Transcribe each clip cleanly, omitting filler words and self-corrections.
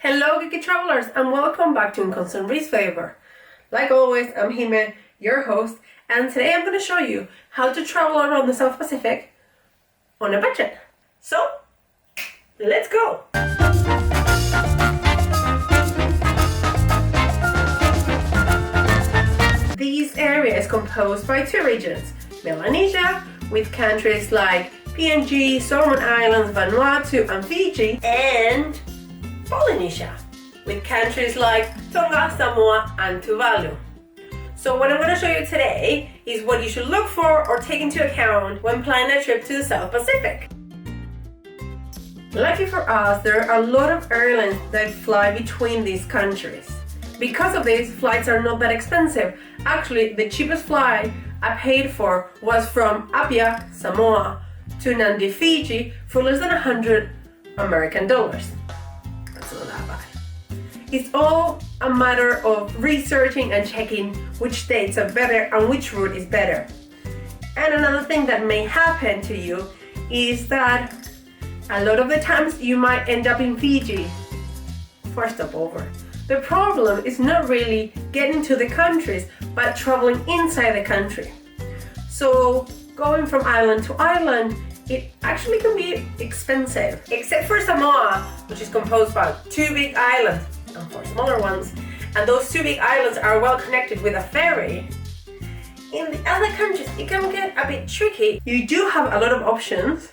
Hello geeky travelers and welcome back to Inconstant Breeze Favor. Like always, I'm Hime, your host, and today I'm going to show you how to travel around the South Pacific on a budget. So, let's go! This area is composed by two regions, Melanesia, with countries like PNG, Solomon Islands, Vanuatu and Fiji, and Polynesia, with countries like Tonga, Samoa and Tuvalu. So what I'm going to show you today is what you should look for or take into account when planning a trip to the South Pacific. Lucky for us, there are a lot of airlines that fly between these countries. Because of this, flights are not that expensive. Actually, the cheapest flight I paid for was from Apia, Samoa to Nandi, Fiji for less than 100 American dollars. That's not that bad. It's all a matter of researching and checking which dates are better and which route is better. And another thing that may happen to you is that a lot of the times you might end up in Fiji for a stopover. The problem is not really getting to the countries, but traveling inside the country. So going from island to island, it actually can be expensive. Except for Samoa, which is composed by two big islands and four smaller ones, and those two big islands are well connected with a ferry. In the other countries, it can get a bit tricky. You do have a lot of options,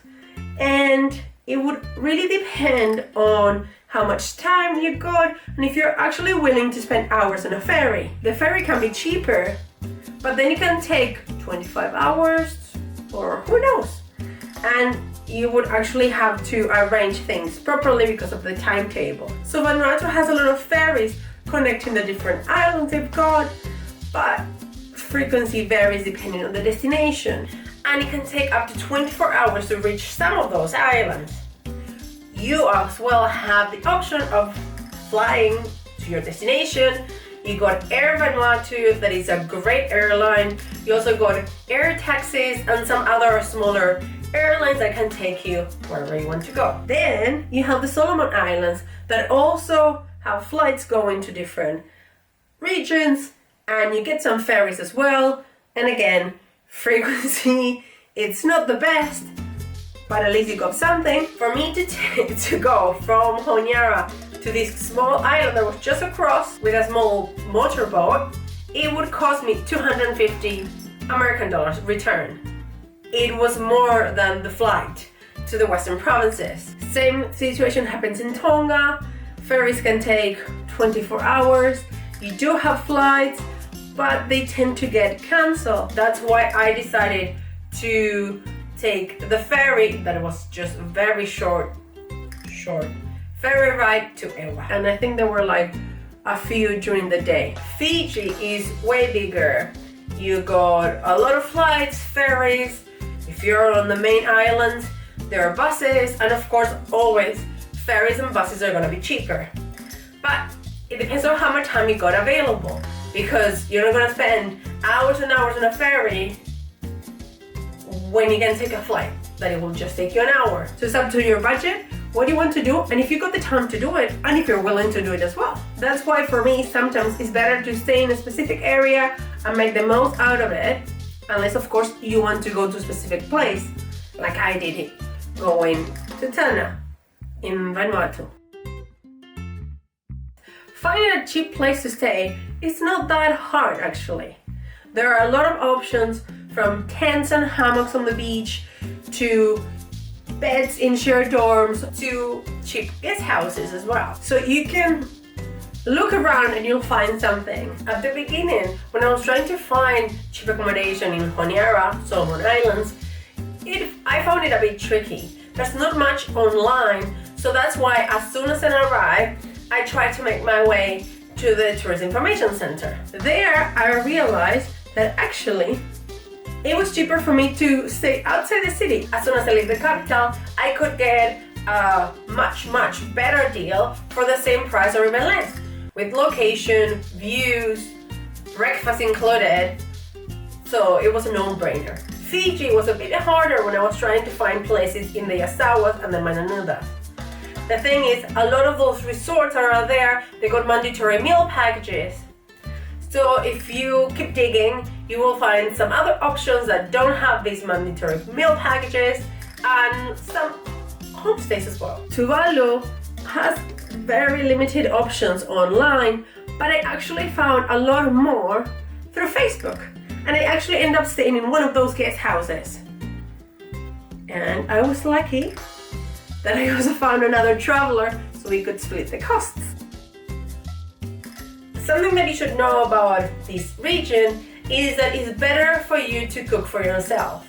and it would really depend on how much time you got and if you're actually willing to spend hours on a ferry. The ferry can be cheaper, but then it can take 25 hours or who knows. And you would actually have to arrange things properly because of the timetable. So Vanuatu has a lot of ferries connecting the different islands they've got, but frequency varies depending on the destination. And it can take up to 24 hours to reach some of those islands. You as well have the option of flying to your destination. You got Air Vanuatu, that is a great airline. You also got air taxis and some other smaller airlines that can take you wherever you want to go. Then you have the Solomon Islands that also have flights going to different regions, and you get some ferries as well. And again, frequency, it's not the best, but at least you got something. For me to go from Honiara to this small island that was just across with a small motorboat, it would cost me 250 American dollars return. It was more than the flight to the Western provinces. Same situation happens in Tonga. Ferries can take 24 hours. You do have flights, but they tend to get cancelled. That's why I decided to take the ferry that was just very short ferry ride to Ewa. And I think there were like a few during the day. Fiji is way bigger. You got a lot of flights, ferries. If you're on the main islands, there are buses, and of course always ferries and buses are gonna be cheaper. But it depends on how much time you got available, because you're not gonna spend hours and hours on a ferry when you can take a flight that it will just take you an hour. So it's up to your budget, what you want to do, and if you got the time to do it, and if you're willing to do it as well. That's why for me sometimes it's better to stay in a specific area and make the most out of it, unless of course you want to go to a specific place, like I did it, going to Tana in Vanuatu. Finding a cheap place to stay is not that hard actually. There are a lot of options, from tents and hammocks on the beach to beds in shared dorms to cheap guest houses as well. So you can look around and you'll find something. At the beginning, when I was trying to find cheap accommodation in Honiara, Solomon Islands, I found it a bit tricky. There's not much online, so that's why as soon as I arrived, I tried to make my way to the Tourist Information Center. There, I realized that actually it was cheaper for me to stay outside the city. As soon as I leave the capital, I could get a much better deal for the same price or even less, with location, views, breakfast included. So it was a no-brainer. Fiji was a bit harder when I was trying to find places in the Asawas and the Mananudas. The thing is, a lot of those resorts are out there, they got mandatory meal packages. So if you keep digging, you will find some other options that don't have these mandatory meal packages and some homestays as well. Tuvalu has very limited options online, but I actually found a lot more through Facebook. And I actually ended up staying in one of those guest houses. And I was lucky that I also found another traveler so we could split the costs. Something that you should know about this region is that it's better for you to cook for yourself.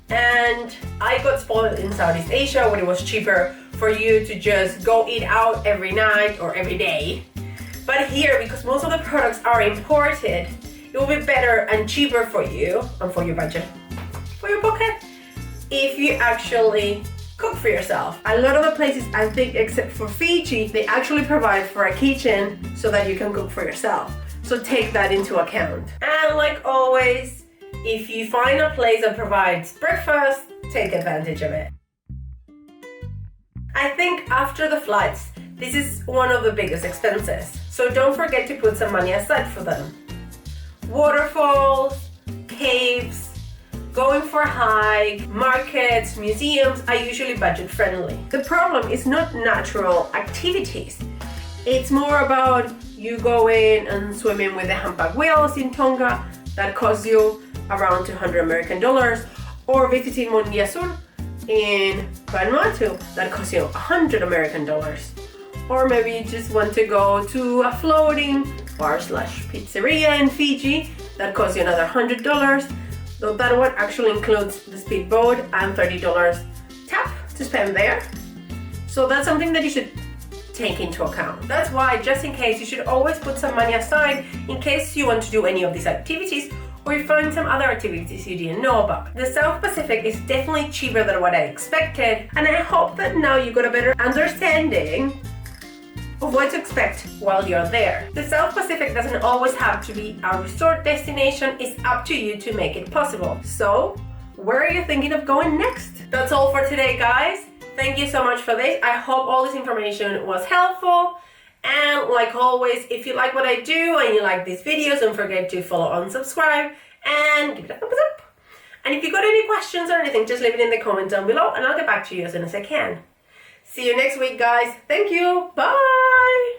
And I got spoiled in Southeast Asia when it was cheaper for you to just go eat out every night or every day. But here, because most of the products are imported, it will be better and cheaper for you and for your budget, for your pocket, if you actually cook for yourself. A lot of the places, I think except for Fiji, they actually provide for a kitchen so that you can cook for yourself. So take that into account. And like always, if you find a place that provides breakfast, take advantage of it. I think after the flights, this is one of the biggest expenses. So don't forget to put some money aside for them. Waterfalls, caves, going for a hike, markets, museums are usually budget friendly. The problem is not natural activities. It's more about you going and swimming with the humpback whales in Tonga that cost you around $200 or visiting Monte Azul in Vanuatu that costs you $100. Or maybe you just want to go to a floating bar/pizzeria in Fiji that costs you another $100. Though that one actually includes the speedboat and $30 tap to spend there. So that's something that you should take into account. That's why, just in case, you should always put some money aside in case you want to do any of these activities or you find some other activities you didn't know about. The South Pacific is definitely cheaper than what I expected, and I hope that now you got a better understanding of what to expect while you're there. The South Pacific doesn't always have to be a resort destination. It's up to you to make it possible. So, where are you thinking of going next? That's all for today, guys. Thank you so much for this. I hope all this information was helpful. And like always, if you like what I do and you like these videos, don't forget to follow and subscribe and give it a thumbs up. And if you got any questions or anything, just leave it in the comments down below and I'll get back to you as soon as I can. See you next week, guys. Thank you. Bye.